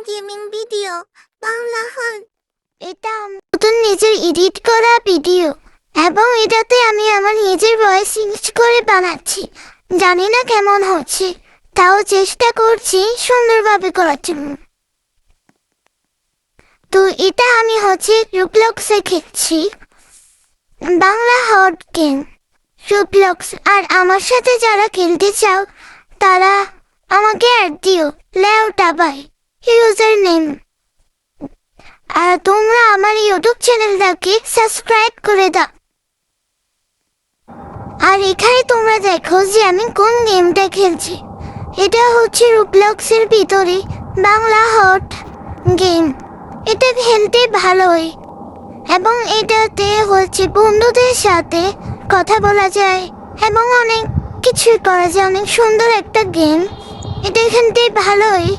Gaming video Bangla হল। এটা নতুন নিজের এডিট করা ভিডিও এবং এটাতে আমি আমার নিজের ভয়েস ইউজ করে বানাচ্ছি। জানি না কেমন হচ্ছে, তাও চেষ্টা করছি সুন্দরভাবে করার জন্য। তো এটা আমি রুবলক্সে খেলছি, বাংলা হট গেম রুবলক্স। আর আমার সাথে যারা খেলতে চাও তারা আমাকে অ্যাড দিও, লেওটাবাই ইউজার নেম। আর তোমরা আমার ইউটিউব চ্যানেলটাকে সাবস্ক্রাইব করে দাও। আর এখানে তোমরা দেখো যে আমি কোন গেমটা খেলছি। এটা হচ্ছে রুবলক্সের ভিতরে বাংলা হট গেম। এটা খেলতে ভালোই এবং এটাতে বন্ধুদের সাথে কথা বলা যায় এবং অনেক কিছুই করা যায়। অনেক সুন্দর একটা গেম, এটা খেলতে ভালোই।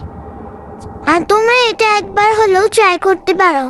আর তোমরা এটা একবার হলেও ট্রাই করতে পারো।